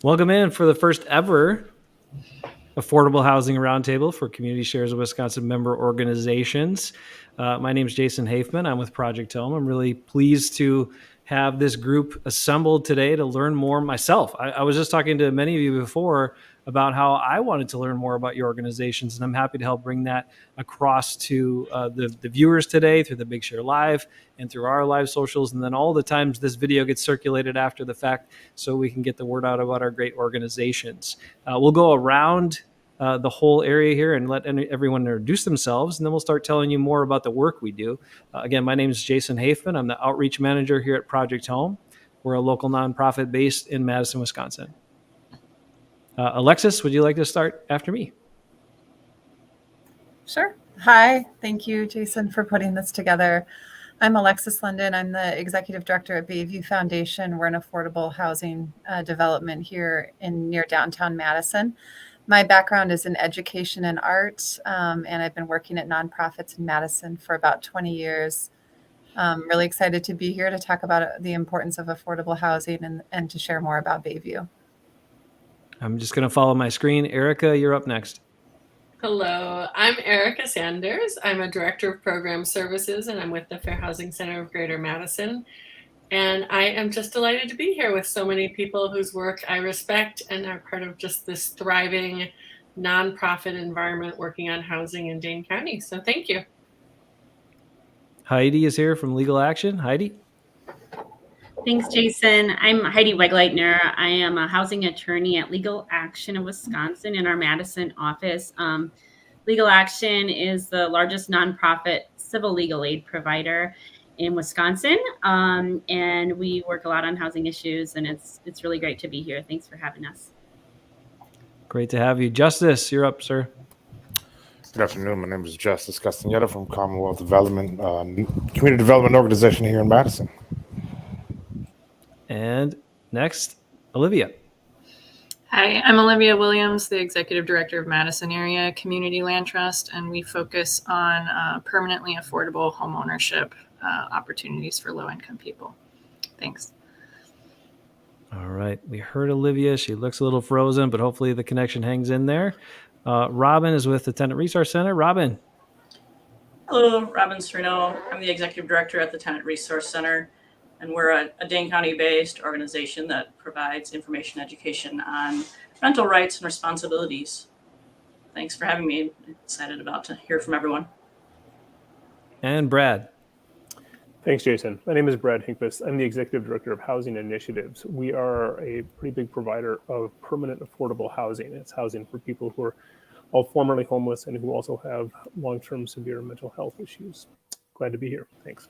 Welcome in for the first ever Affordable Housing Roundtable for Community Shares of Wisconsin member organizations. My name is Jason Hafman. I'm with Project Home. I'm really pleased to have this group assembled today to learn more myself. I was just talking to many of you before about how I wanted to learn more about your organizations, and I'm happy to help bring that across to the viewers today through the Big Share Live and through our live socials, and then all the times this video gets circulated after the fact so we can get the word out about our great organizations. We'll go around the whole area here and let everyone introduce themselves, and then we'll start telling you more about the work we do. Again, my name is Jason Hafman. I'm the outreach manager here at Project Home. We're a local nonprofit based in Madison, Wisconsin. Alexis, would you like to start after me? Sure. Hi. Thank you, Jason, for putting this together. I'm Alexis London. I'm the executive director at Bayview Foundation. We're an affordable housing development here near downtown Madison. My background is in education and art, and I've been working at nonprofits in Madison for about 20 years. I'm really excited to be here to talk about the importance of affordable housing and to share more about Bayview. I'm just going to follow my screen. Erika, you're up next. Hello, I'm Erika Sanders. I'm a director of program services, and I'm with the Fair Housing Center of Greater Madison. And I am just delighted to be here with so many people whose work I respect and are part of just this thriving nonprofit environment working on housing in Dane County. So thank you. Heidi is here from Legal Action. Heidi? Thanks, Jason. I'm Heidi Wegleitner. I am a housing attorney at Legal Action of Wisconsin in our Madison office. Legal Action is the largest nonprofit civil legal aid provider in Wisconsin, and we work a lot on housing issues, and it's really great to be here. Thanks for having us. Great to have you. Justice, you're up, sir. Good afternoon. My name is Justice Castañeda from Commonwealth Development, Community Development Organization here in Madison. And next, Olivia. Hi, I'm Olivia Williams, the Executive Director of Madison Area Community Land Trust, and we focus on permanently affordable home ownership opportunities for low-income people. Thanks. All right. We heard Olivia. She looks a little frozen, but hopefully the connection hangs in there. Robin is with the Tenant Resource Center. Robin. Hello, Robin Sereno. I'm the Executive Director at the Tenant Resource Center, and we're a Dane County-based organization that provides information education on rental rights and responsibilities. Thanks for having me. I'm excited about to hear from everyone. And Brad. Thanks, Jason. My name is Brad Hinkfuss. I'm the Executive Director of Housing Initiatives. We are a pretty big provider of permanent affordable housing. It's housing for people who are all formerly homeless and who also have long-term severe mental health issues. Glad to be here. Thanks.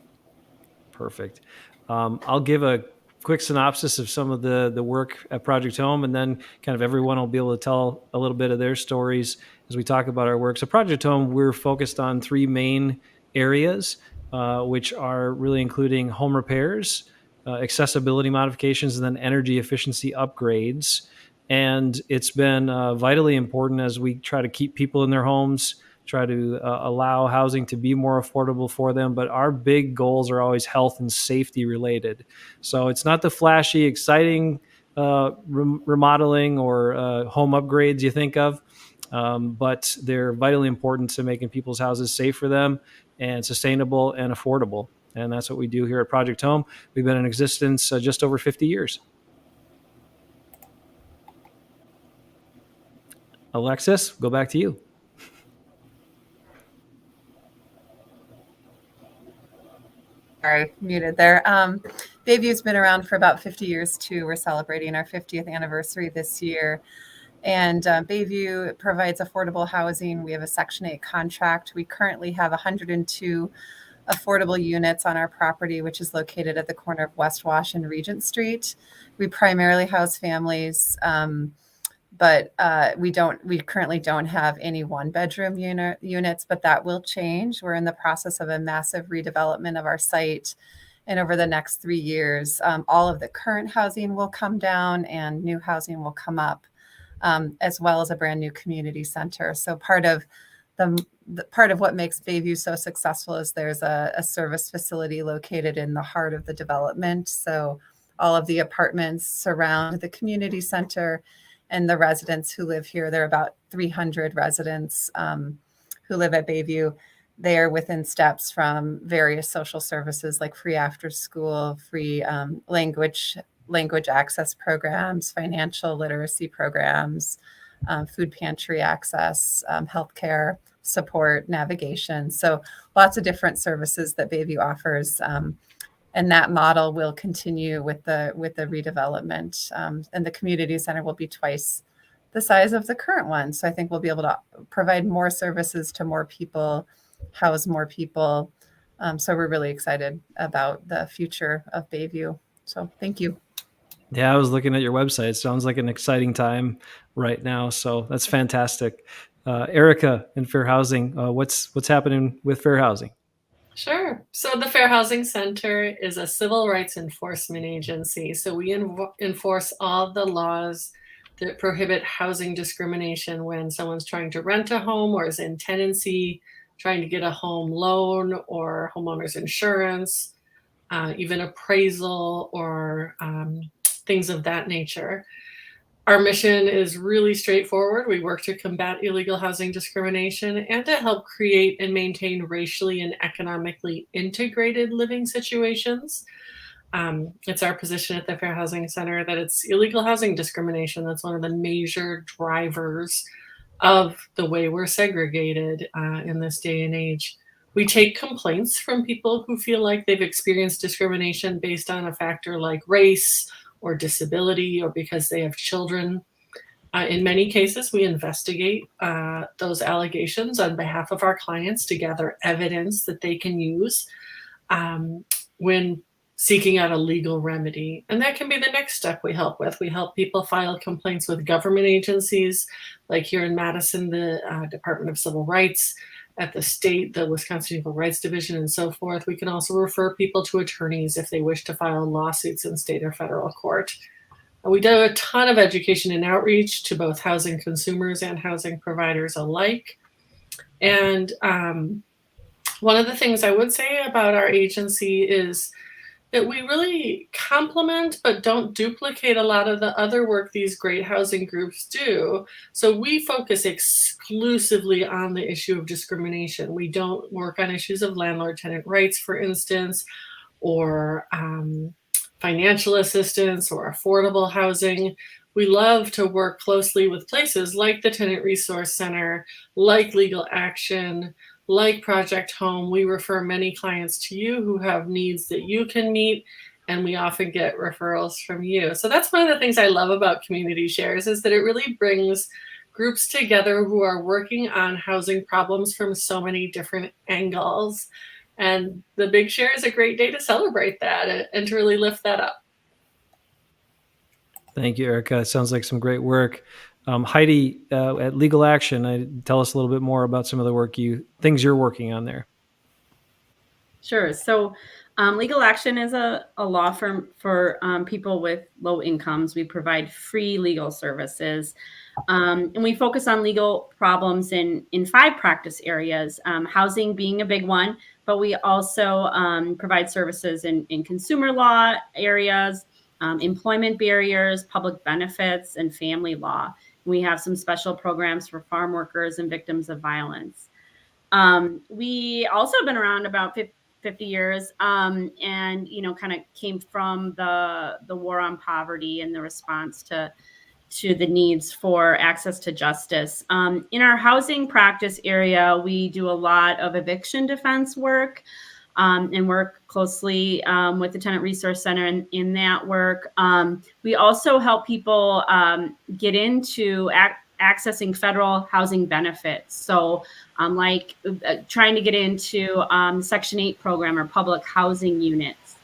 Perfect. I'll give a quick synopsis of some of the work at Project Home, and then kind of everyone will be able to tell a little bit of their stories as we talk about our work. So Project Home, we're focused on three main areas, which are really including home repairs, accessibility modifications, and then energy efficiency upgrades. And it's been vitally important as we try to keep people in their homes, try to allow housing to be more affordable for them. But our big goals are always health and safety related. So it's not the flashy, exciting remodeling or home upgrades you think of, but they're vitally important to making people's houses safe for them and sustainable and affordable. And that's what we do here at Project Home. We've been in existence just over 50 years. Alexis, go back to you. Sorry, muted there. Bayview's been around for about 50 years too. We're celebrating our 50th anniversary this year. And Bayview provides affordable housing. We have a Section 8 contract. We currently have 102 affordable units on our property, which is located at the corner of West Wash and Regent Street. We primarily house families, but we currently don't have any one-bedroom units, but that will change. We're in the process of a massive redevelopment of our site. And over the next 3 years, all of the current housing will come down and new housing will come up, as well as a brand new community center. So part of what makes Bayview so successful is there's a service facility located in the heart of the development. So all of the apartments surround the community center and the residents who live here. There are about 300 residents who live at Bayview. They are within steps from various social services like free after school, free language access programs, financial literacy programs, food pantry access, healthcare support, navigation. So lots of different services that Bayview offers. And that model will continue with the redevelopment. And the community center will be twice the size of the current one. So I think we'll be able to provide more services to more people, house more people. So we're really excited about the future of Bayview. So thank you. Yeah, I was looking at your website. It sounds like an exciting time right now. So that's fantastic. Erika, in Fair Housing, what's happening with Fair Housing? Sure. So the Fair Housing Center is a civil rights enforcement agency. So we enforce all the laws that prohibit housing discrimination when someone's trying to rent a home or is in tenancy, trying to get a home loan or homeowner's insurance, even appraisal or things of that nature. Our mission is really straightforward. We work to combat illegal housing discrimination and to help create and maintain racially and economically integrated living situations. It's our position at the Fair Housing Center that it's illegal housing discrimination that's one of the major drivers of the way we're segregated in this day and age. We take complaints from people who feel like they've experienced discrimination based on a factor like race or disability or because they have children. In many cases, we investigate those allegations on behalf of our clients to gather evidence that they can use when seeking out a legal remedy. And that can be the next step we help with. We help people file complaints with government agencies, like here in Madison, the Department of Civil Rights, at the state, the Wisconsin Civil Rights Division, and so forth. We can also refer people to attorneys if they wish to file lawsuits in state or federal court. We do a ton of education and outreach to both housing consumers and housing providers alike. And one of the things I would say about our agency is that we really complement but don't duplicate a lot of the other work these great housing groups do. So we focus exclusively on the issue of discrimination. We don't work on issues of landlord-tenant rights, for instance, or financial assistance or affordable housing. We love to work closely with places like the Tenant Resource Center, like Legal Action, like Project Home. We refer many clients to you who have needs that you can meet, and we often get referrals from you. So that's one of the things I love about Community Shares, is that it really brings groups together who are working on housing problems from so many different angles. And the Big Share is a great day to celebrate that and to really lift that up. Thank you, Erika. It sounds like some great work. Heidi, at Legal Action, tell us a little bit more about some of the things you're working on there. Sure. So Legal Action is a law firm for people with low incomes. We provide free legal services. And we focus on legal problems in 5 practice areas, housing being a big one, but we also provide services in consumer law areas, employment barriers, public benefits, and family law. We have some special programs for farm workers and victims of violence. We also have been around about 50 years and, kind of came from the war on poverty and the response to the needs for access to justice. In our housing practice area, we do a lot of eviction defense work and work closely with the Tenant Resource Center in that work. We also help people get into accessing federal housing benefits. So like trying to get into Section 8 program or public housing units.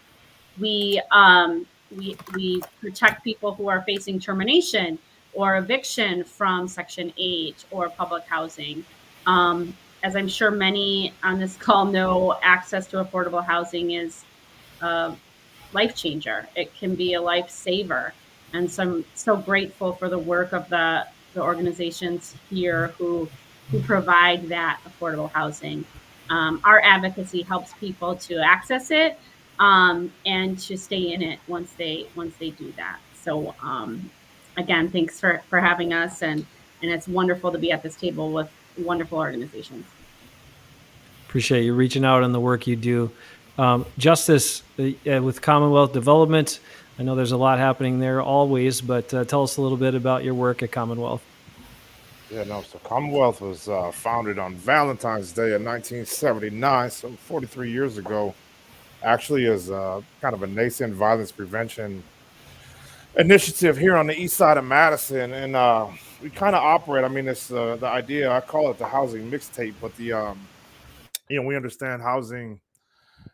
We protect people who are facing termination or eviction from Section 8 or public housing. As I'm sure many on this call know, access to affordable housing is a life changer. It can be a lifesaver. And so I'm so grateful for the work of the organizations here who provide that affordable housing. Our advocacy helps people to access it, and to stay in it once they do that. So again, thanks for having us, and it's wonderful to be at this table with wonderful organizations. Appreciate you reaching out on the work you do. Justice, with Commonwealth Development, I know there's a lot happening there always, but tell us a little bit about your work at Commonwealth. Yeah, no. So Commonwealth was founded on Valentine's Day in 1979, so 43 years ago. Actually, as kind of a nascent violence prevention initiative here on the east side of Madison, and we kind of operate. I mean, it's the idea. I call it the housing mixtape, but we understand housing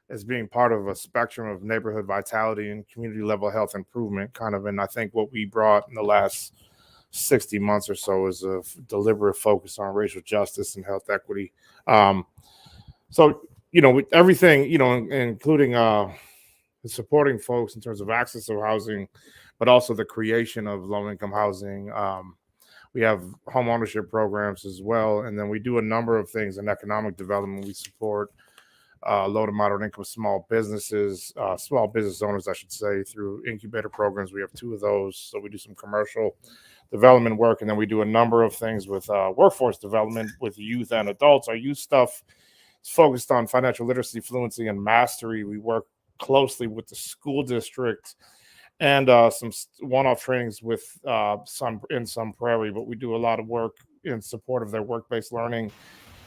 as being part of a spectrum of neighborhood vitality and community level health improvement, kind of. And I think what we brought in the last 60 months or so is a deliberate focus on racial justice and health equity. So, with everything, including supporting folks in terms of access to housing, but also the creation of low-income housing. We have home ownership programs as well. And then we do a number of things in economic development. We support low to moderate income small business owners, I should say, through incubator programs. We have 2 of those. So we do some commercial development work. And then we do a number of things with workforce development with youth and adults. Our youth stuff is focused on financial literacy, fluency, and mastery. We work closely with the school district and some one-off trainings with Sun Prairie, but we do a lot of work in support of their work-based learning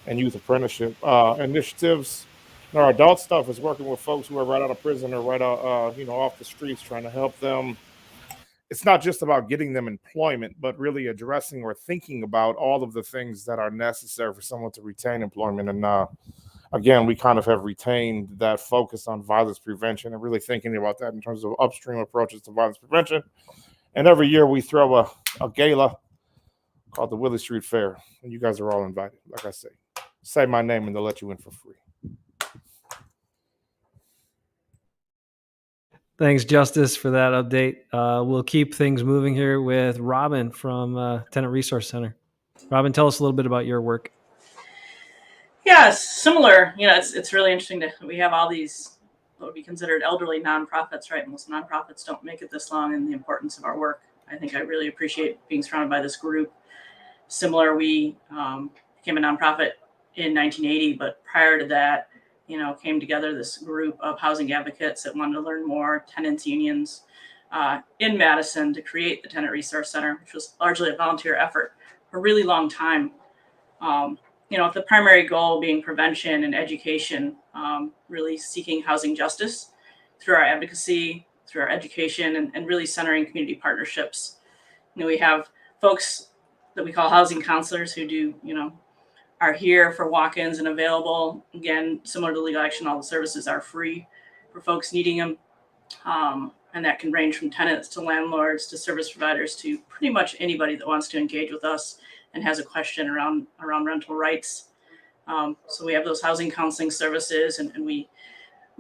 and youth apprenticeship initiatives. And our adult stuff is working with folks who are right out of prison or right out, off the streets, trying to help them. It's not just about getting them employment, but really addressing or thinking about all of the things that are necessary for someone to retain employment. And again, we kind of have retained that focus on violence prevention and really thinking about that in terms of upstream approaches to violence prevention. And every year we throw a gala called the Willie Street Fair. And you guys are all invited. Like I say my name and they'll let you in for free. Thanks, Justice, for that update. We'll keep things moving here with Robin from Tenant Resource Center. Robin, tell us a little bit about your work. Yeah, similar. It's really interesting we have all these what would be considered elderly nonprofits, right? Most nonprofits don't make it this long, and the importance of our work. I think I really appreciate being surrounded by this group. Similar, we became a nonprofit in 1980, but prior to that, came together this group of housing advocates that wanted to learn more, tenants unions in Madison, to create the Tenant Resource Center, which was largely a volunteer effort for a really long time. The primary goal being prevention and education, really seeking housing justice through our advocacy, through our education, and really centering community partnerships. We have folks that we call housing counselors who do, are here for walk-ins and available. Again, similar to legal action, all the services are free for folks needing them. And that can range from tenants to landlords to service providers to pretty much anybody that wants to engage with us and has a question around rental rights. So we have those housing counseling services, and we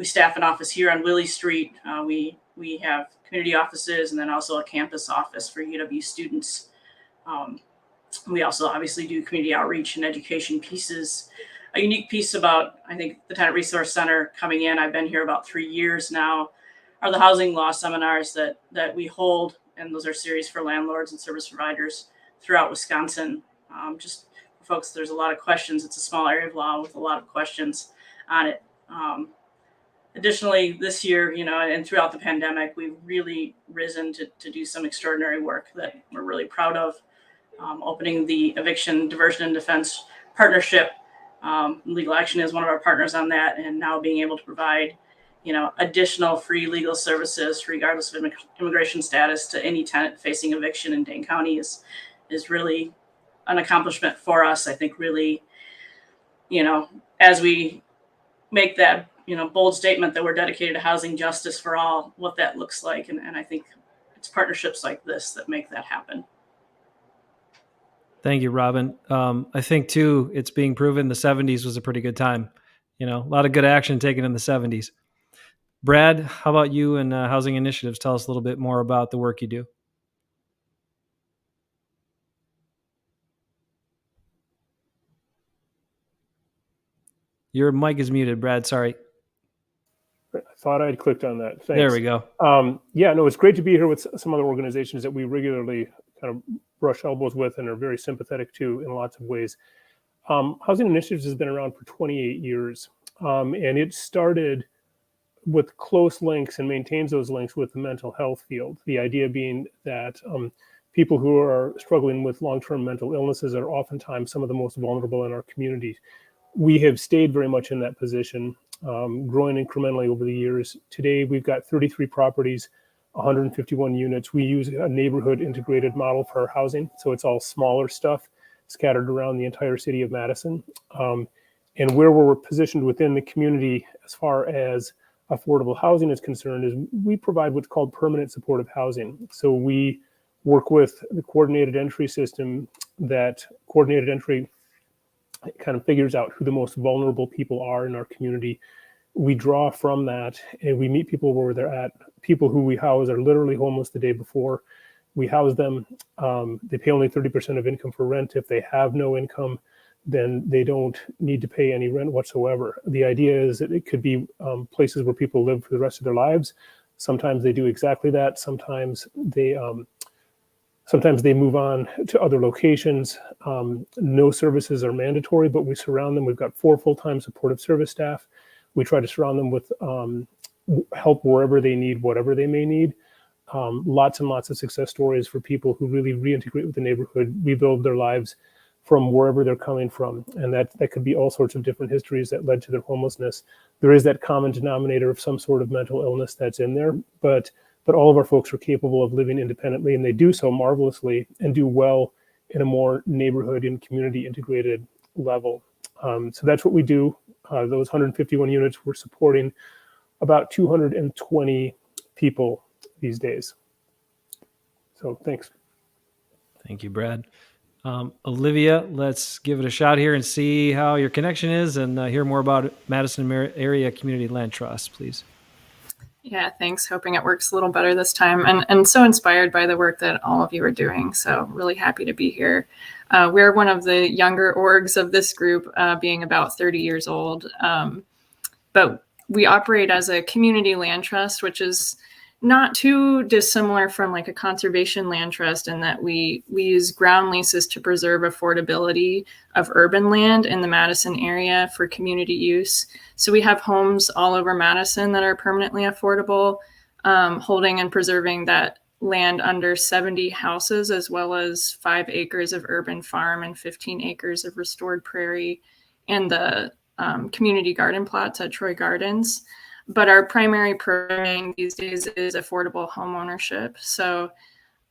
staff an office here on Willie Street. We have community offices and then also a campus office for UW students. We also obviously do community outreach and education pieces. A unique piece about, I think, the Tenant Resource Center coming in, I've been here about 3 years now, are the housing law seminars that we hold. And those are series for landlords and service providers throughout Wisconsin. Just for folks, there's a lot of questions. It's a small area of law with a lot of questions on it. Additionally, this year, and throughout the pandemic, we've really risen to do some extraordinary work that we're really proud of. Opening the Eviction Diversion and Defense Partnership. Legal Action is one of our partners on that, and now being able to provide, additional free legal services regardless of immigration status to any tenant facing eviction in Dane County is really an accomplishment for us. I think really, as we make that, bold statement that we're dedicated to housing justice for all, what that looks like. And I think it's partnerships like this that make that happen. Thank you, Robin. I think, too, it's being proven the 70s was a pretty good time. A lot of good action taken in the 70s. Brad, how about you and Housing Initiatives? Tell us a little bit more about the work you do. Your mic is muted, Brad. Sorry. I thought I'd clicked on that. Thanks. There we go. Yeah, no, it's great to be here with some other organizations that we regularly kind of brush elbows with and are very sympathetic to in lots of ways. Housing Initiatives has been around for 28 years, and it started with close links and maintains those links with the mental health field. The idea being that people who are struggling with long-term mental illnesses are oftentimes some of the most vulnerable in our community. We have stayed very much in that position, growing incrementally over the years. Today, we've got 33 properties, 151 units. We use a neighborhood integrated model for our housing, so it's all smaller stuff scattered around the entire city of Madison. And where we're positioned within the community as far as affordable housing is concerned is we provide what's called permanent supportive housing. So we work with the coordinated entry system. That coordinated entry kind of figures out who the most vulnerable people are in our community. We draw from that and we meet people where they're at. People who we house are literally homeless the day before. We house them. They pay only 30% of income for rent. If they have no income, then they don't need to pay any rent whatsoever. The idea is that it could be places where people live for the rest of their lives. Sometimes they do exactly that. Sometimes they move on to other locations. No services are mandatory, but we surround them. We've got 4 full-time supportive service staff. We try to surround them with help wherever they need, whatever they may need. Lots and lots of success stories for people who really reintegrate with the neighborhood, rebuild their lives from wherever they're coming from. And that could be all sorts of different histories that led to their homelessness. There is that common denominator of some sort of mental illness that's in there, but all of our folks are capable of living independently, and they do so marvelously and do well in a more neighborhood and community integrated level. So that's what we do. Those 151 units, we're supporting about 220 people these days. So thanks. Thank you, Brad. Olivia, let's give it a shot here and see how your connection is and hear more about Madison Area Community Land Trust, please. Yeah, thanks. Hoping it works a little better this time. And so inspired by the work that all of you are doing. So really happy to be here. We're one of the younger orgs of this group, being about 30 years old. But we operate as a community land trust, which is not too dissimilar from like a conservation land trust in that we use ground leases to preserve affordability of urban land in the Madison area for community use. So we have homes all over Madison that are permanently affordable, holding and preserving that land under 70 houses, as well as 5 acres of urban farm and 15 acres of restored prairie, and the community garden plots at Troy Gardens. But our primary programming these days is affordable home ownership. So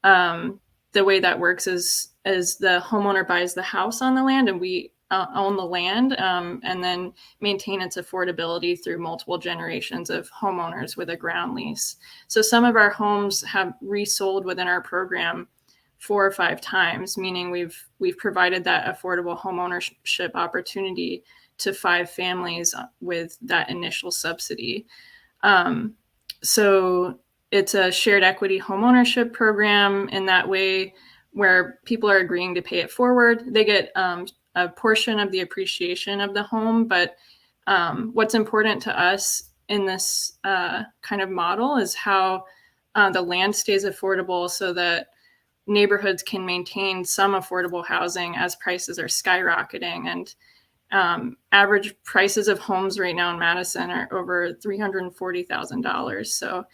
the way that works is the homeowner buys the house on the land, and we own the land, and then maintain its affordability through multiple generations of homeowners with a ground lease. So some of our homes have resold within our program 4 or 5 times, meaning we've provided that affordable home ownership opportunity to 5 families with that initial subsidy. So it's a shared equity home ownership program in that way, where people are agreeing to pay it forward. They get a portion of the appreciation of the home, but what's important to us in this kind of model is how the land stays affordable so that neighborhoods can maintain some affordable housing as prices are skyrocketing. And average prices of homes right now in Madison are over $340,000. So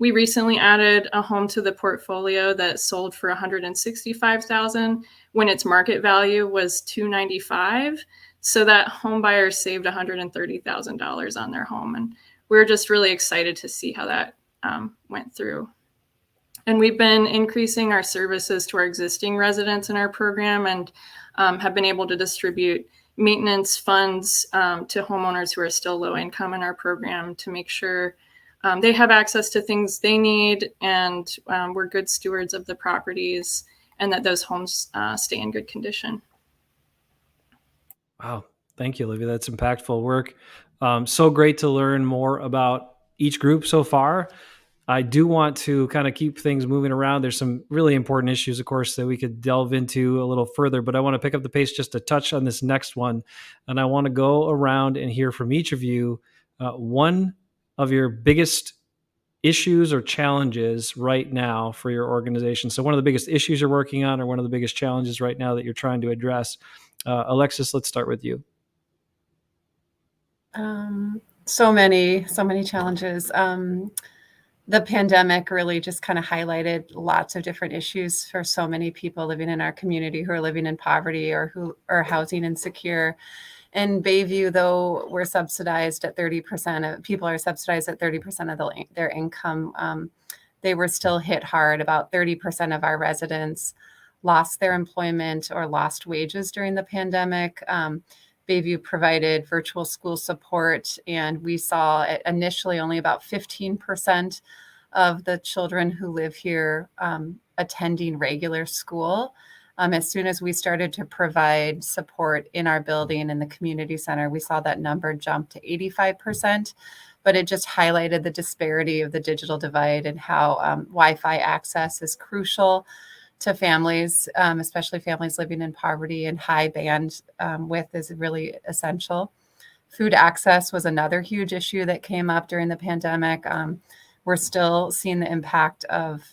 we recently added a home to the portfolio that sold for $165,000 when its market value was $295,000. So that home buyer saved $130,000 on their home, and we're just really excited to see how that went through. And we've been increasing our services to our existing residents in our program, and have been able to distribute maintenance funds to homeowners who are still low income in our program to make sure they have access to things they need, and we're good stewards of the properties, and that those homes stay in good condition. Wow. Thank you, Olivia. That's impactful work. So great to learn more about each group so far. I do want to kind of keep things moving around. There's some really important issues, of course, that we could delve into a little further, but I want to pick up the pace just a touch on this next one. And I want to go around and hear from each of you one of your biggest issues or challenges right now for your organization. So one of the biggest issues you're working on, or one of the biggest challenges right now that you're trying to address. Alexis, let's start with you. So many challenges. The pandemic really just kind of highlighted lots of different issues for so many people living in our community who are living in poverty or who are housing insecure. In Bayview, though, we're subsidized at 30%. People are subsidized at 30% of their income. They were still hit hard. About 30% of our residents lost their employment or lost wages during the pandemic. Bayview provided virtual school support, and we saw initially only about 15% of the children who live here attending regular school. As soon as we started to provide support in our building in the community center, we saw that number jump to 85%. But it just highlighted the disparity of the digital divide and how Wi-Fi access is crucial to families, especially families living in poverty, and high bandwidth is really essential. Food access was another huge issue that came up during the pandemic. We're still seeing the impact of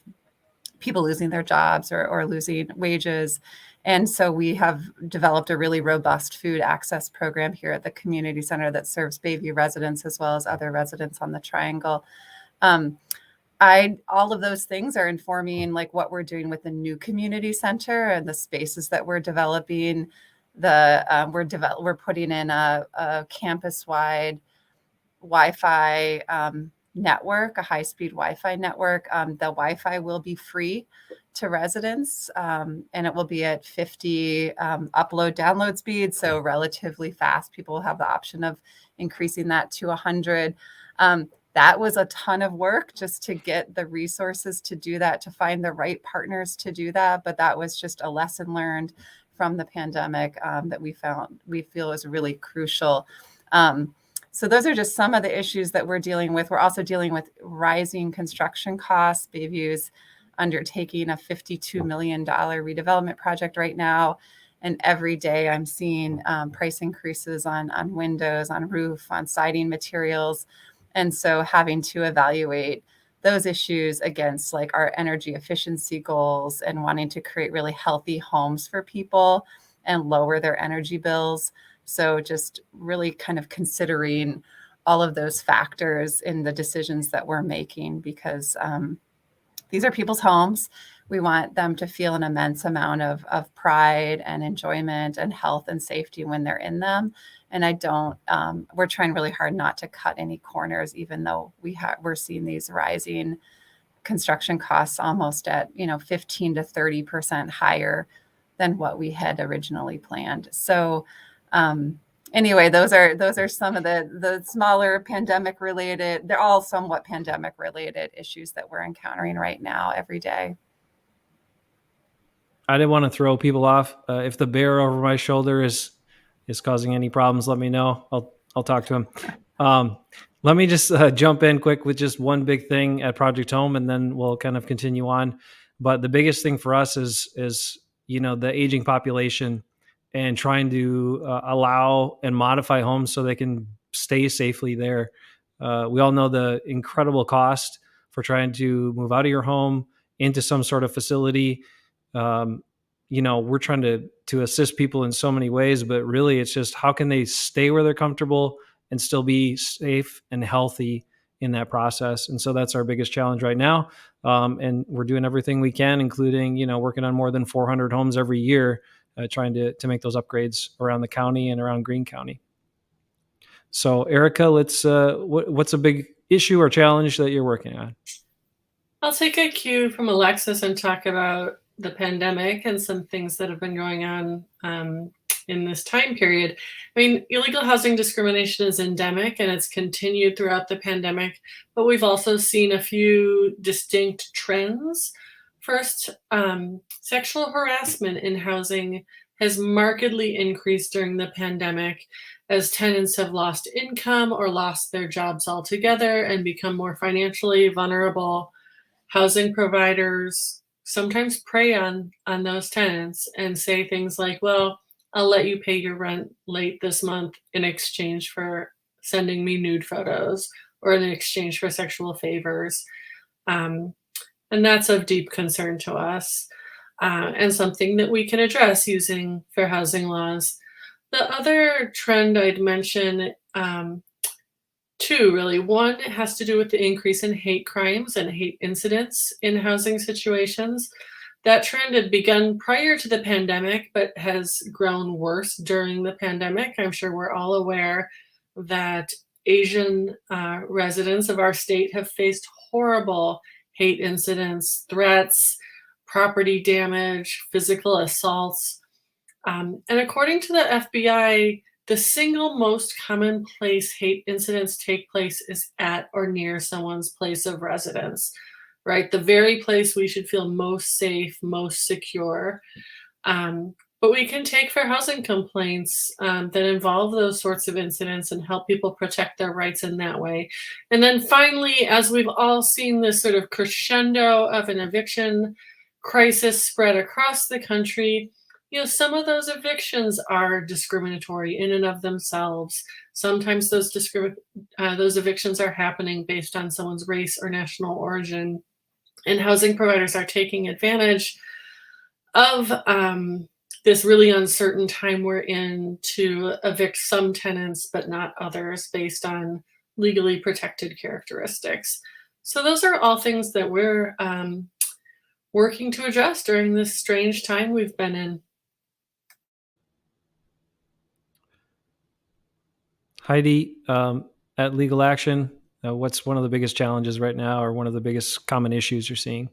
people losing their jobs or losing wages. And so we have developed a really robust food access program here at the community center that serves Bayview residents as well as other residents on the Triangle. All of those things are informing like what we're doing with the new community center and the spaces that we're developing. We're putting in a campus-wide Wi-Fi network, a high-speed Wi-Fi network. The Wi-Fi will be free to residents, and it will be at 50 upload-download speed, so relatively fast. People will have the option of increasing that to 100. That was a ton of work just to get the resources to do that, to find the right partners to do that. But that was just a lesson learned from the pandemic that we feel is really crucial. So those are just some of the issues that we're dealing with. We're also dealing with rising construction costs. Bayview's undertaking a $52 million redevelopment project right now. And every day I'm seeing price increases on windows, on roof, on siding materials. And so having to evaluate those issues against like our energy efficiency goals and wanting to create really healthy homes for people and lower their energy bills. So just really kind of considering all of those factors in the decisions that we're making, because these are people's homes. We want them to feel an immense amount of pride and enjoyment and health and safety when they're in them. And we're trying really hard not to cut any corners, even though we're seeing these rising construction costs almost at 15 to 30% higher than what we had originally planned. So anyway, those are some of the smaller pandemic related, they're all somewhat pandemic related issues that we're encountering right now every day. I didn't want to throw people off. If the bear over my shoulder is causing any problems, let me know. I'll talk to him. Let me just jump in quick with just one big thing at Project Home, and then we'll kind of continue on. But the biggest thing for us is the aging population and trying to allow and modify homes so they can stay safely there. We all know the incredible cost for trying to move out of your home into some sort of facility. We're trying to assist people in so many ways, but really it's just how can they stay where they're comfortable and still be safe and healthy in that process. And so that's our biggest challenge right now. And we're doing everything we can, including, working on more than 400 homes every year, trying to make those upgrades around the county and around Greene County. So Erika, what's a big issue or challenge that you're working on? I'll take a cue from Alexis and talk about the pandemic and some things that have been going on in this time period. I mean, illegal housing discrimination is endemic and it's continued throughout the pandemic, but we've also seen a few distinct trends. First, sexual harassment in housing has markedly increased during the pandemic as tenants have lost income or lost their jobs altogether and become more financially vulnerable. Housing providers sometimes prey on those tenants and say things like, well, I'll let you pay your rent late this month in exchange for sending me nude photos or in exchange for sexual favors. And that's of deep concern to us, and something that we can address using fair housing laws. The other trend I'd mention, two really. One has to do with the increase in hate crimes and hate incidents in housing situations. That trend had begun prior to the pandemic, but has grown worse during the pandemic. I'm sure we're all aware that Asian residents of our state have faced horrible hate incidents, threats, property damage, physical assaults. And according to the FBI, the single most common place hate incidents take place is at or near someone's place of residence, right? The very place we should feel most safe, most secure. But we can take fair housing complaints that involve those sorts of incidents and help people protect their rights in that way. And then finally, as we've all seen this sort of crescendo of an eviction crisis spread across the country, some of those evictions are discriminatory in and of themselves. Sometimes those evictions are happening based on someone's race or national origin, and housing providers are taking advantage of this really uncertain time we're in to evict some tenants but not others based on legally protected characteristics. So those are all things that we're working to address during this strange time we've been in. Heidi, at Legal Action, what's one of the biggest challenges right now, or one of the biggest common issues you're seeing?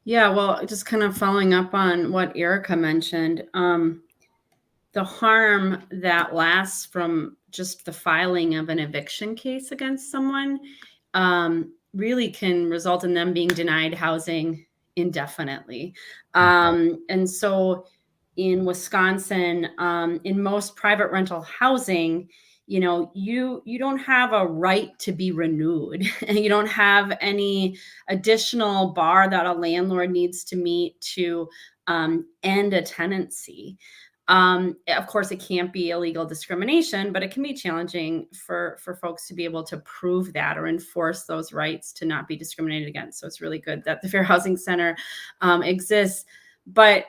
Yeah, well, just kind of following up on what Erika mentioned, the harm that lasts from just the filing of an eviction case against someone really can result in them being denied housing indefinitely. And so in Wisconsin, in most private rental housing, you don't have a right to be renewed, and you don't have any additional bar that a landlord needs to meet to end a tenancy. Of course, it can't be illegal discrimination, but it can be challenging for folks to be able to prove that or enforce those rights to not be discriminated against. So it's really good that the Fair Housing Center exists. But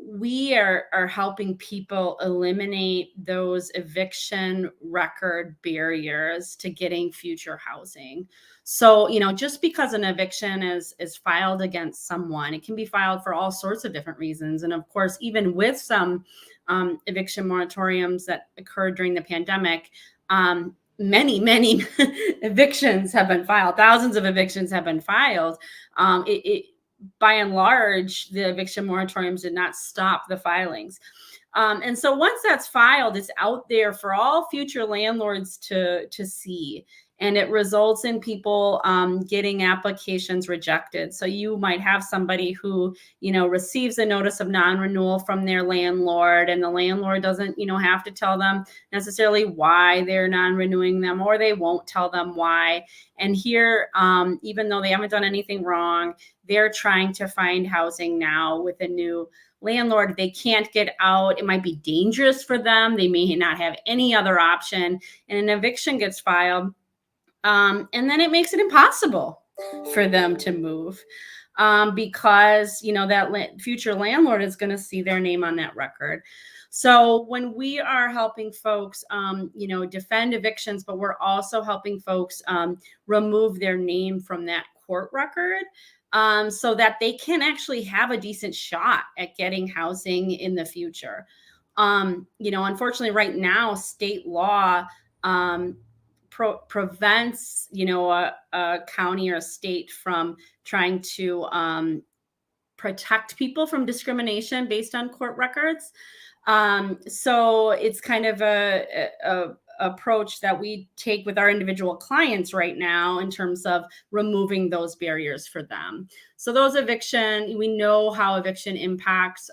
we are helping people eliminate those eviction record barriers to getting future housing. So, just because an eviction is filed against someone, it can be filed for all sorts of different reasons. And of course, even with some eviction moratoriums that occurred during the pandemic, many evictions have been filed. Thousands of evictions have been filed. By and large, the eviction moratoriums did not stop the filings. And so once that's filed, it's out there for all future landlords to see. And it results in people getting applications rejected. So you might have somebody who, receives a notice of non-renewal from their landlord, and the landlord doesn't, have to tell them necessarily why they're non-renewing them, or they won't tell them why. And here, even though they haven't done anything wrong, they're trying to find housing now with a new landlord. They can't get out. It might be dangerous for them. They may not have any other option. And an eviction gets filed. And then it makes it impossible for them to move because, that future landlord is going to see their name on that record. So when we are helping folks, defend evictions, but we're also helping folks remove their name from that court record so that they can actually have a decent shot at getting housing in the future. Unfortunately, right now, state law prevents, a county or a state from trying to protect people from discrimination based on court records. So it's kind of a approach that we take with our individual clients right now in terms of removing those barriers for them. So we know how eviction impacts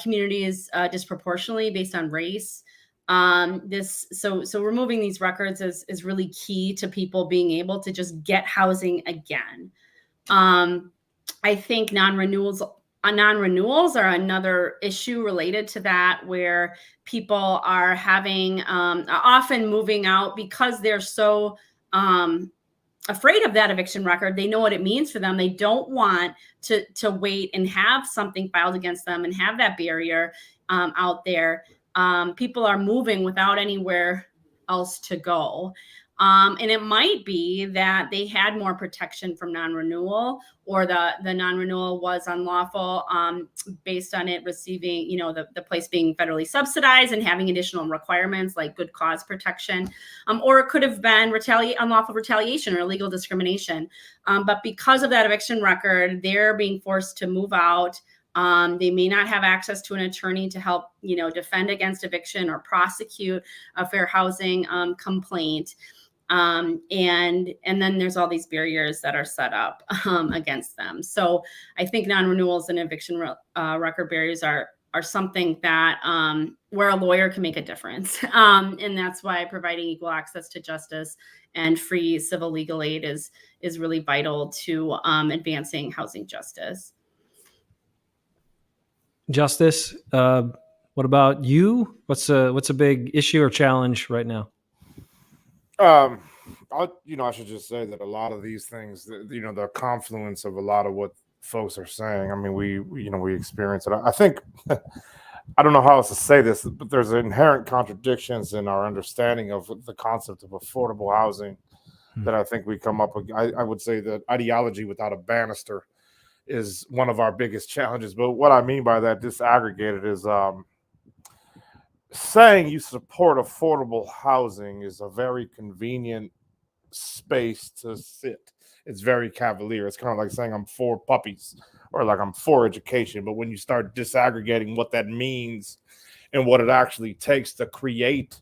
communities disproportionately based on race. So removing these records is really key to people being able to just get housing again. I think non-renewals Non-renewals are another issue related to that, where people are having often moving out because they're so afraid of that eviction record. They know what it means for them. They don't want to wait and have something filed against them and have that barrier out there. People are moving without anywhere else to go. And it might be that they had more protection from non-renewal, or the non-renewal was unlawful based on it receiving, the place being federally subsidized and having additional requirements like good cause protection, or it could have been unlawful retaliation or illegal discrimination. But because of that eviction record, they're being forced to move out. They may not have access to an attorney to help, defend against eviction or prosecute a fair housing complaint. And then there's all these barriers that are set up against them. So I think non-renewals and eviction record barriers are something that where a lawyer can make a difference. And that's why providing equal access to justice and free civil legal aid is really vital to advancing housing justice. Justice, what about you? What's a big issue or challenge right now? I should just say that a lot of these things, the confluence of a lot of what folks are saying. I mean, we experience it. I think, I don't know how else to say this, but there's inherent contradictions in our understanding of the concept of affordable housing that I think we come up with. I would say that ideology without a banister is one of our biggest challenges. But what I mean by that, disaggregated, is saying you support affordable housing is a very convenient space to sit. It's very cavalier. It's kind of like saying I'm for puppies or like I'm for education. But when you start disaggregating what that means and what it actually takes to create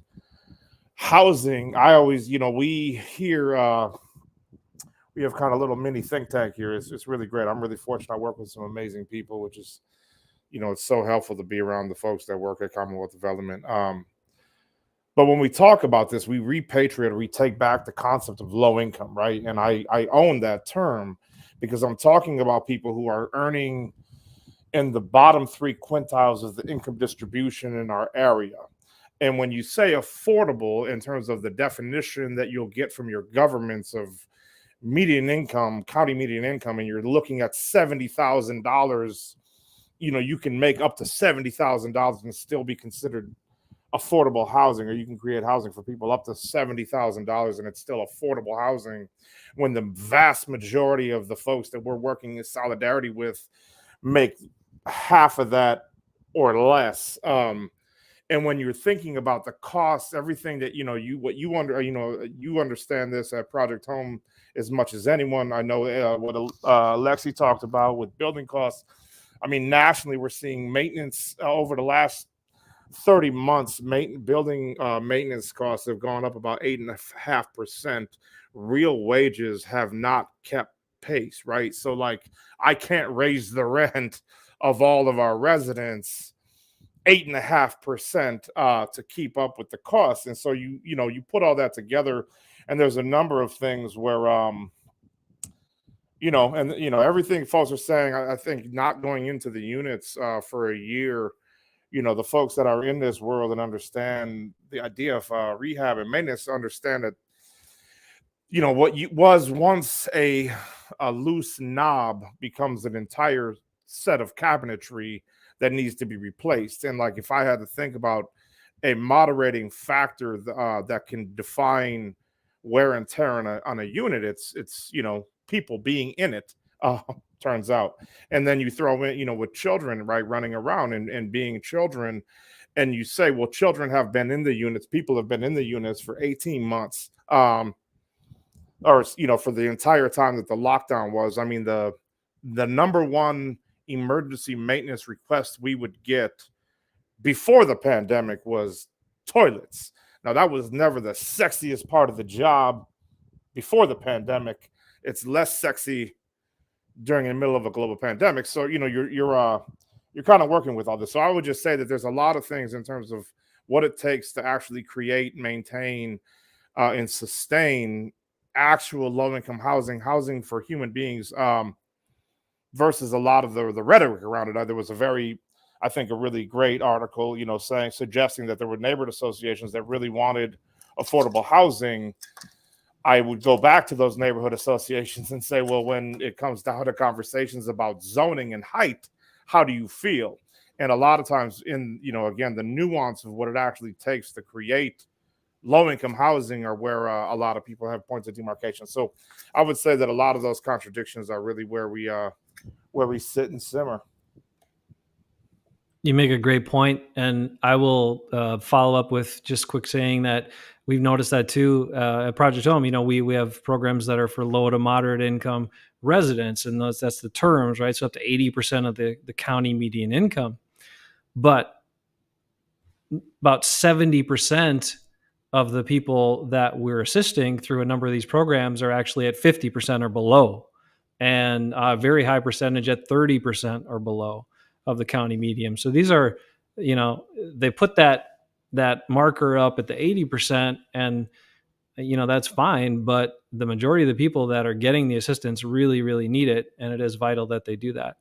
housing, I always, we hear, we have kind of a little mini think tank here. It's really great. I'm really fortunate. I work with some amazing people, which is, it's so helpful to be around the folks that work at Commonwealth Development. But when we talk about this, we repatriate or we take back the concept of low income, right? And I own that term because I'm talking about people who are earning in the bottom 3 quintiles of the income distribution in our area. And when you say affordable in terms of the definition that you'll get from your governments of median income, county median income, and you're looking at $70,000, you can make up to $70,000 and still be considered affordable housing, or you can create housing for people up to $70,000 and it's still affordable housing, when the vast majority of the folks that we're working in solidarity with make half of that or less. And when you're thinking about the costs, everything that, you understand this at Project Home as much as anyone. I know what Alexis talked about with building costs. I mean, nationally, we're seeing maintenance over the last 30 months. Building maintenance costs have gone up about 8.5%. Real wages have not kept pace, right? So, I can't raise the rent of all of our residents 8.5% to keep up with the costs. And so you put all that together, and there's a number of things where everything folks are saying. I think not going into the units for a year, the folks that are in this world and understand the idea of rehab and maintenance understand that what was once a loose knob becomes an entire set of cabinetry that needs to be replaced. And if I had to think about a moderating factor that can define wear and tear on a unit, it's people being in it, turns out. And then you throw in, with children, right, running around and being children, and you say, well, children have been in the units, people have been in the units for 18 months, or for the entire time that the lockdown was. I mean, the number one emergency maintenance request we would get before the pandemic was toilets. Now, that was never the sexiest part of the job before the pandemic. It's less sexy during the middle of a global pandemic. So, you're kind of working with all this. So I would just say that there's a lot of things in terms of what it takes to actually create, maintain, and sustain actual low-income housing for human beings. versus a lot of the rhetoric around it. There was a really great article, suggesting that there were neighborhood associations that really wanted affordable housing. I would go back to those neighborhood associations and say, well, when it comes down to conversations about zoning and height, how do you feel? And a lot of times again, the nuance of what it actually takes to create low-income housing are where a lot of people have points of demarcation. So I would say that a lot of those contradictions are really where we sit and simmer. You make a great point, and I will follow up with just quick saying that we've noticed that too at Project Home. We have programs that are for low to moderate income residents, and that's the terms, right? So up to 80% of the county median income, but about 70% of the people that we're assisting through a number of these programs are actually at 50% or below, and a very high percentage at 30% or below of the county median. So these are, they put that marker up at the 80%, and that's fine, but the majority of the people that are getting the assistance really, really need it, and it is vital that they do that.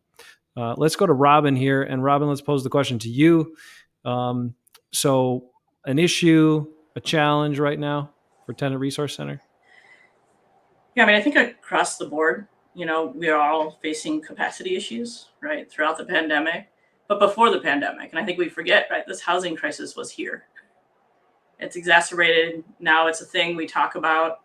Let's go to Robin here, and Robin, let's pose the question to you. So an issue, a challenge right now for Tenant Resource Center? Yeah, I think across the board, we are all facing capacity issues, right, throughout the pandemic, but before the pandemic. And I think we forget, right, this housing crisis was here. It's exacerbated. Now it's a thing we talk about.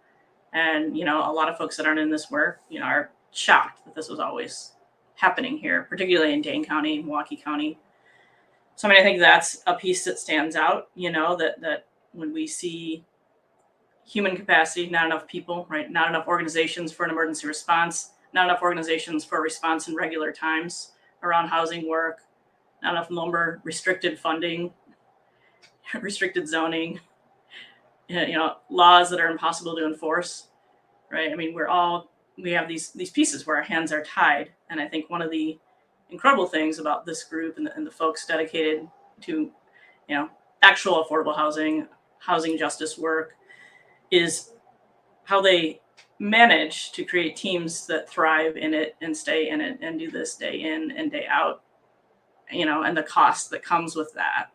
And, a lot of folks that aren't in this work, are shocked that this was always happening here, particularly in Dane County, Milwaukee County. So, I think that's a piece that stands out, that when we see human capacity, not enough people, right? Not enough organizations for an emergency response, not enough organizations for a response in regular times around housing work, not enough number, restricted funding, restricted zoning, laws that are impossible to enforce, right? We have these pieces where our hands are tied. And I think one of the incredible things about this group and the folks dedicated to, actual affordable housing justice work is how they manage to create teams that thrive in it and stay in it and do this day in and day out, and the cost that comes with that.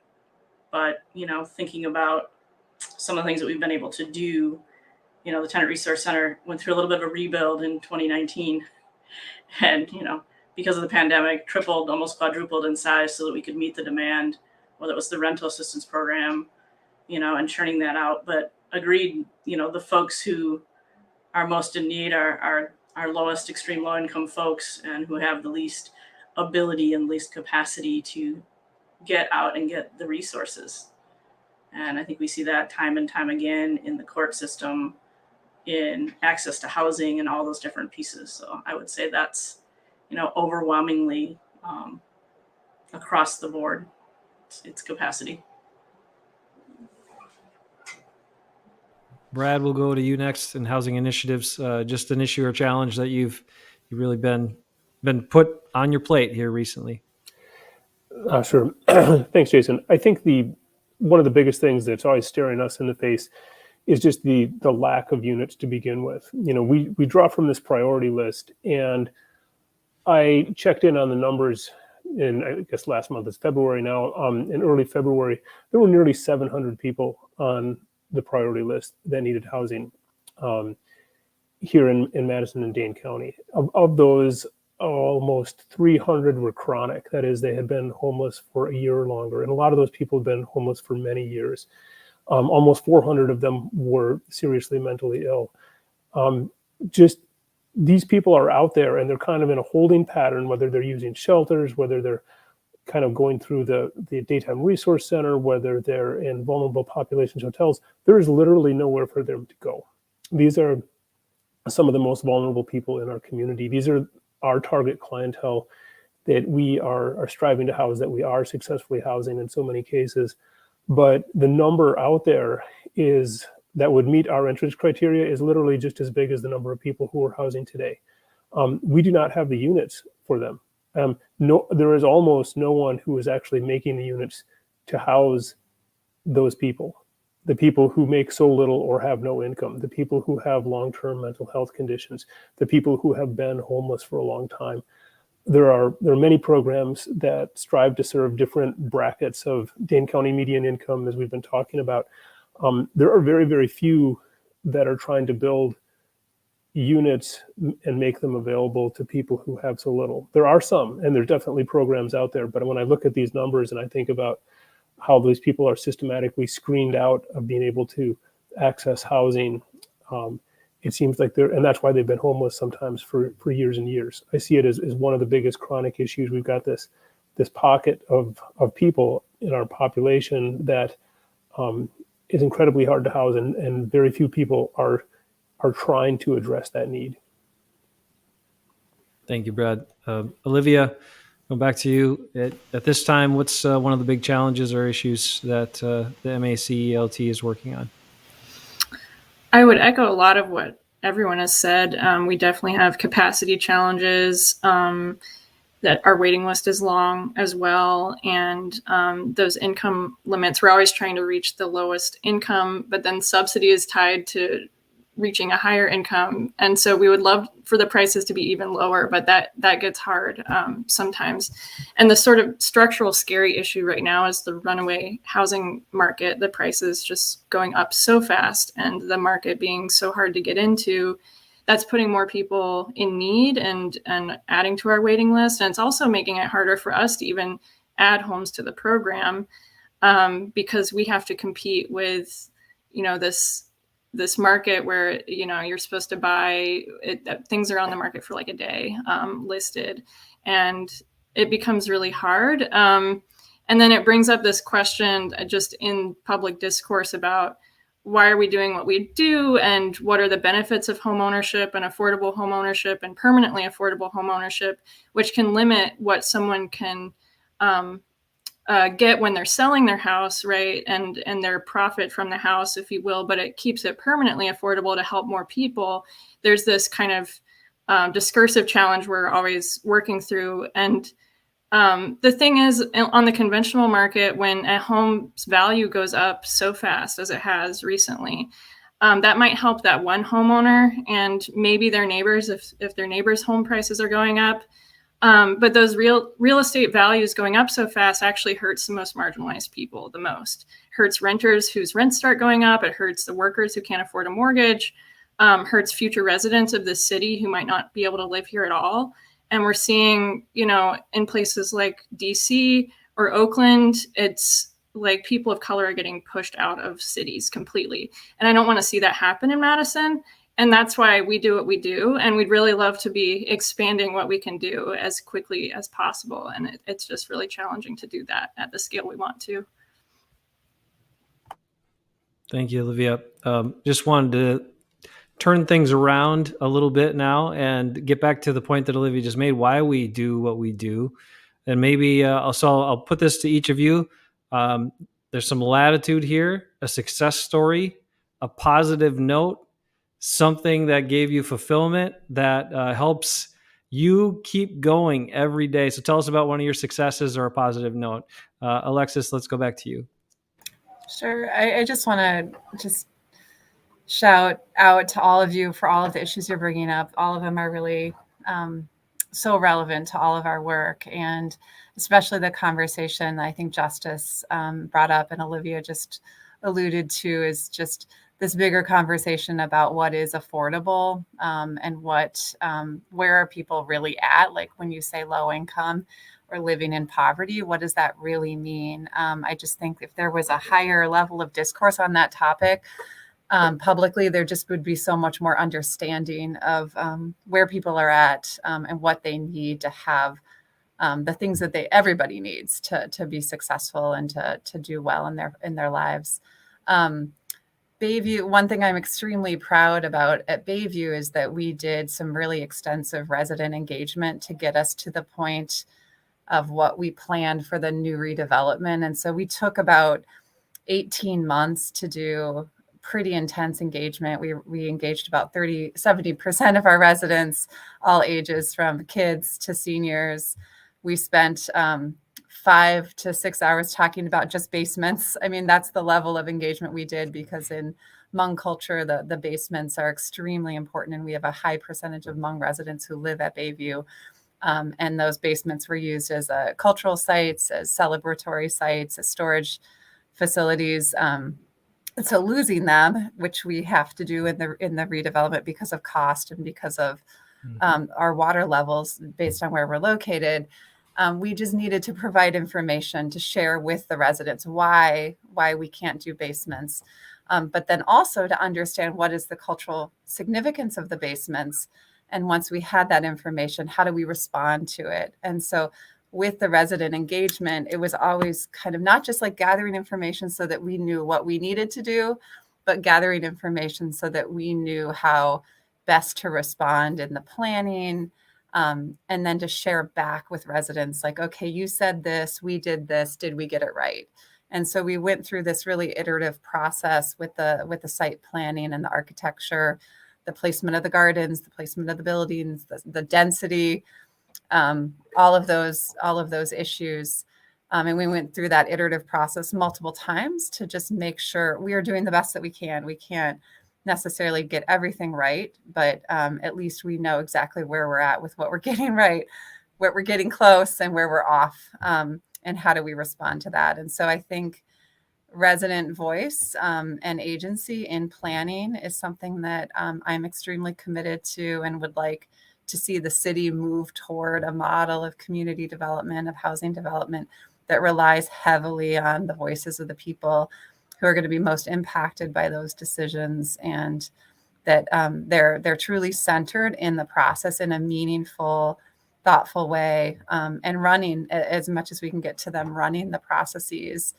But, thinking about some of the things that we've been able to do, the Tenant Resource Center went through a little bit of a rebuild in 2019 and, because of the pandemic, tripled, almost quadrupled in size so that we could meet the demand, whether it was the rental assistance program, and churning that out. But agreed, the folks who are most in need are our lowest extreme low income folks and who have the least ability and least capacity to get out and get the resources. And I think we see that time and time again in the court system, in access to housing and all those different pieces. So I would say that's, overwhelmingly across the board, it's capacity. Brad, we'll go to you next in housing initiatives. Just an issue or challenge that you've really been put on your plate here recently. Sure. Thanks, Jason. I think one of the biggest things that's always staring us in the face is just the lack of units to begin with. We draw from this priority list, and I checked in on the numbers in, I guess last month is February now. In early February, there were nearly 700 people on the priority list that needed housing here in Madison and Dane County. Of those, almost 300 were chronic. That is, they had been homeless for a year or longer. And a lot of those people have been homeless for many years. Almost 400 of them were seriously mentally ill. Just these people are out there and they're kind of in a holding pattern, whether they're using shelters, whether they're kind of going through the daytime resource center, whether they're in vulnerable populations hotels. There is literally nowhere for them to go. These are some of the most vulnerable people in our community. These are our target clientele that we are striving to house, that we are successfully housing in so many cases. But the number out there is that would meet our entrance criteria is literally just as big as the number of people who are housing today. We do not have the units for them. There is almost no one who is actually making the units to house those people, the people who make so little or have no income, the people who have long-term mental health conditions, the people who have been homeless for a long time. there are many programs that strive to serve different brackets of Dane County median income, as we've been talking about. There are very, very few that are trying to build units and make them available to people who have so little. There are some, and there's definitely programs out there. But when I look at these numbers and I think about how those people are systematically screened out of being able to access housing, it seems like and that's why they've been homeless sometimes for years and years. I see it as one of the biggest chronic issues. We've got this pocket of people in our population that is incredibly hard to house, and very few people are trying to address that need. Thank you, Brad. Olivia, going back to you. At this time, what's one of the big challenges or issues that the MACELT is working on? I would echo a lot of what everyone has said. We definitely have capacity challenges, that our waiting list is long as well. And those income limits, we're always trying to reach the lowest income, but then subsidy is tied to reaching a higher income. And so we would love for the prices to be even lower, but that gets hard sometimes. And the sort of structural scary issue right now is the runaway housing market, the prices just going up so fast and the market being so hard to get into. That's putting more people in need and adding to our waiting list. And it's also making it harder for us to even add homes to the program because we have to compete with, this market where, you're supposed to buy it, things are on the market for like a day listed, and it becomes really hard. And then it brings up this question just in public discourse about why are we doing what we do and what are the benefits of home ownership and affordable home ownership and permanently affordable home ownership, which can limit what someone can get when they're selling their house, right? And their profit from the house, if you will, but it keeps it permanently affordable to help more people. There's this kind of discursive challenge we're always working through. And the thing is, on the conventional market, when a home's value goes up so fast as it has recently, that might help that one homeowner and maybe their neighbors if their neighbors' home prices are going up. But those real estate values going up so fast actually hurts the most marginalized people the most. Hurts renters whose rents start going up. It hurts the workers who can't afford a mortgage. Hurts future residents of the city who might not be able to live here at all. And we're seeing, in places like DC or Oakland, it's like people of color are getting pushed out of cities completely. And I don't want to see that happen in Madison. And that's why we do what we do. And we'd really love to be expanding what we can do as quickly as possible. And it's just really challenging to do that at the scale we want to. Thank you, Olivia. Just wanted to turn things around a little bit now and get back to the point that Olivia just made, why we do what we do. And maybe I'll put this to each of you. There's some latitude here, a success story, a positive note, something that gave you fulfillment that helps you keep going every day. So tell us about one of your successes or a positive note. Alexis, let's go back to you. Sure. I just want to shout out to all of you for all of the issues you're bringing up. All of them are really so relevant to all of our work, and especially the conversation I think Justice brought up and Olivia just alluded to is just this bigger conversation about what is affordable and where are people really at? Like when you say low income or living in poverty, what does that really mean? I just think if there was a higher level of discourse on that topic, publicly, there just would be so much more understanding of where people are at and what they need to have the things that everybody needs to be successful and to do well in their lives. Bayview, one thing I'm extremely proud about at Bayview is that we did some really extensive resident engagement to get us to the point of what we planned for the new redevelopment. And so we took about 18 months to do pretty intense engagement. We engaged about 70% of our residents, all ages from kids to seniors. We spent 5 to 6 hours talking about just basements. I mean, that's the level of engagement we did because in Hmong culture, the basements are extremely important and we have a high percentage of Hmong residents who live at Bayview. And those basements were used as cultural sites, as celebratory sites, as storage facilities. So losing them, which we have to do in the redevelopment because of cost and because of our water levels based on where we're located, we just needed to provide information to share with the residents why we can't do basements, but then also to understand what is the cultural significance of the basements. And once we had that information, how do we respond to it? And so with the resident engagement, it was always kind of not just like gathering information so that we knew what we needed to do, but gathering information so that we knew how best to respond in the planning, and then to share back with residents like, okay, you said this, we did this, did we get it right? And so we went through this really iterative process with the site planning and the architecture, the placement of the gardens, the placement of the buildings, the density, all of those issues. And we went through that iterative process multiple times to just make sure we are doing the best that we can. We can't necessarily get everything right, but at least we know exactly where we're at with what we're getting right, what we're getting close, and where we're off, and how do we respond to that. And so I think resident voice and agency in planning is something that I'm extremely committed to and would like to see the city move toward a model of community development, of housing development that relies heavily on the voices of the people who are going to be most impacted by those decisions, and that they're truly centered in the process in a meaningful, thoughtful way, and running as much as we can get to them running the processes.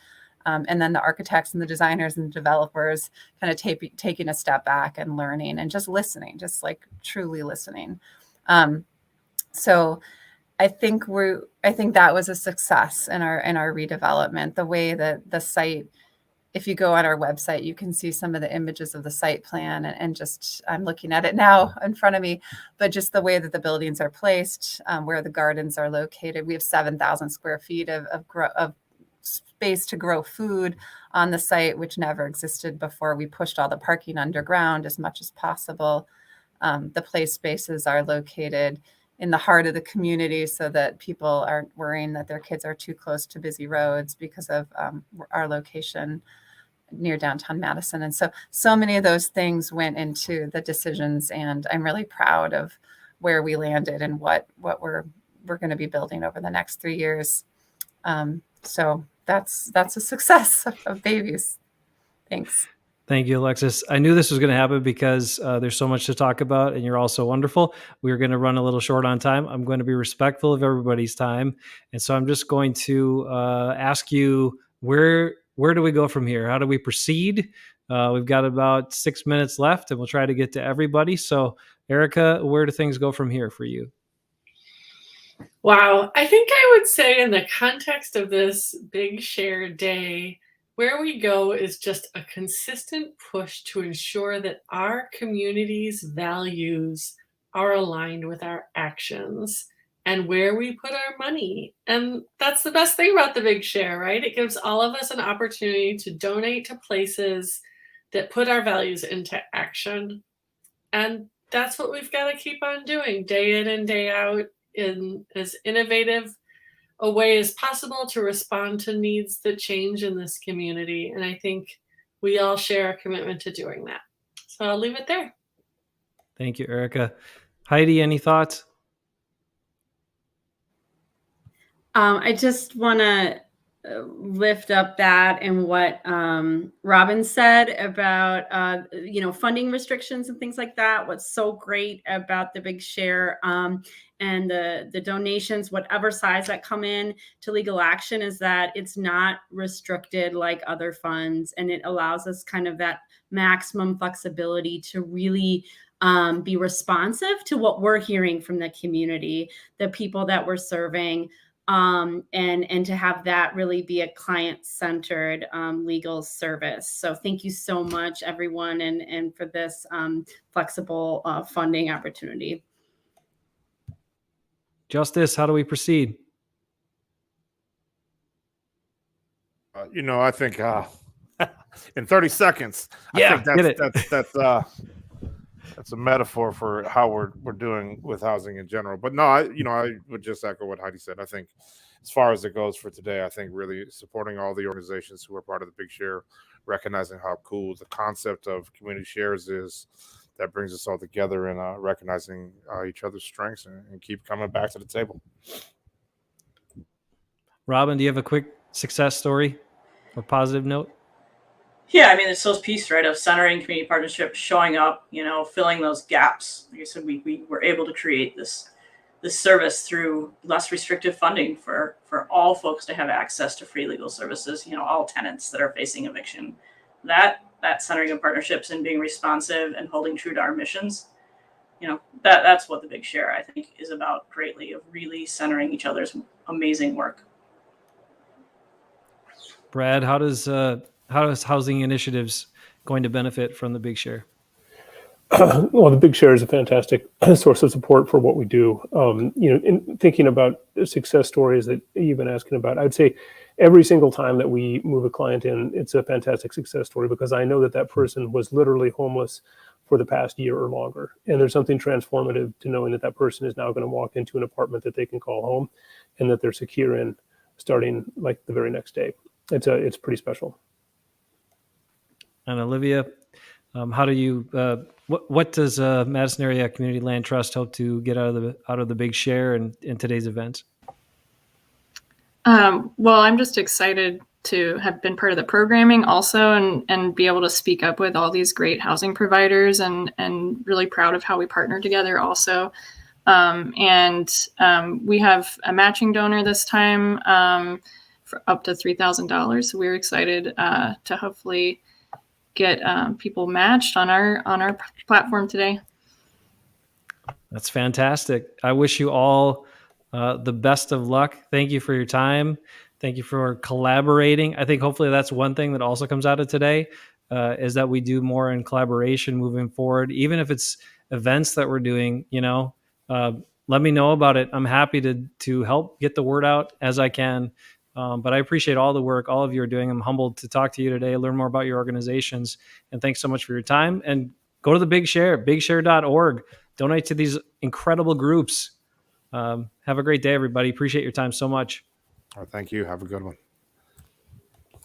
And then the architects and the designers and the developers kind of taking a step back and learning and just listening, just like truly listening. So I think that was a success in our redevelopment. The way that the site, if you go on our website, you can see some of the images of the site plan, and just, I'm looking at it now in front of me, but just the way that the buildings are placed, where the gardens are located. We have 7,000 square feet of space to grow food on the site, which never existed before. We pushed all the parking underground as much as possible. The play spaces are located in the heart of the community so that people aren't worrying that their kids are too close to busy roads because of our location near downtown Madison. And so many of those things went into the decisions, and I'm really proud of where we landed and what we're going to be building over the next 3 years. So that's a success of Bayview's. Thanks. Thank you, Alexis. I knew this was going to happen because there's so much to talk about, and you're all so wonderful. We're going to run a little short on time. I'm going to be respectful of everybody's time, and so I'm just going to ask you, where do we go from here? How do we proceed? We've got about 6 minutes left, and we'll try to get to everybody. So, Erika, where do things go from here for you? Wow. I think I would say, in the context of this big share day, where we go is just a consistent push to ensure that our community's values are aligned with our actions and where we put our money. And that's the best thing about the big share, right? It gives all of us an opportunity to donate to places that put our values into action. And that's what we've got to keep on doing day in and day out, in as innovative a way as possible to respond to needs that change in this community. And I think we all share a commitment to doing that. So I'll leave it there. Thank you, Erika. Heidi, any thoughts? I just want to lift up that and what Robin said about funding restrictions and things like that. What's so great about the big share and the donations, whatever size that come in to legal action, is that it's not restricted like other funds, and it allows us kind of that maximum flexibility to really be responsive to what we're hearing from the community, the people that we're serving. And to have that really be a client-centered legal service. So thank you so much, everyone, and for this flexible funding opportunity. Justice, how do we proceed? I think in 30 seconds, Yeah, I think that's a metaphor for how we're doing with housing in general. But no, I would just echo what Heidi said. I think as far as it goes for today, I think really supporting all the organizations who are part of the Big Share, recognizing how cool the concept of community shares is, that brings us all together, and recognizing each other's strengths, and keep coming back to the table. Robin, do you have a quick success story or positive note? Yeah, I mean, it's those pieces, right, of centering community partnerships, showing up, filling those gaps. Like I said, we were able to create this service through less restrictive funding for all folks to have access to free legal services, all tenants that are facing eviction. That centering of partnerships and being responsive and holding true to our missions, that's what the Big Share, I think, is about greatly, of really centering each other's amazing work. Brad, how does housing initiatives going to benefit from the Big Share? Well, the Big Share is a fantastic source of support for what we do. In thinking about success stories that you've been asking about, I'd say every single time that we move a client in, it's a fantastic success story, because I know that person was literally homeless for the past year or longer. And there's something transformative to knowing that person is now going to walk into an apartment that they can call home, and that they're secure in starting like the very next day. It's pretty special. And Olivia, how do you what does Madison Area Community Land Trust hope to get out of the Big Share in today's event? Well, I'm just excited to have been part of the programming also, and be able to speak up with all these great housing providers, and really proud of how we partner together also. We have a matching donor this time for up to $3,000. So we're excited to hopefully get people matched on our platform today. That's fantastic. I wish you all the best of luck. Thank you for your time. Thank you for collaborating. I think hopefully that's one thing that also comes out of today, is that we do more in collaboration moving forward. Even if it's events that we're doing, let me know about it. I'm happy to help get the word out as I can. But I appreciate all the work all of you are doing. I'm humbled to talk to you today, learn more about your organizations. And thanks so much for your time. And go to the Big Share, bigshare.org. Donate to these incredible groups. Have a great day, everybody. Appreciate your time so much. All right, thank you. Have a good one.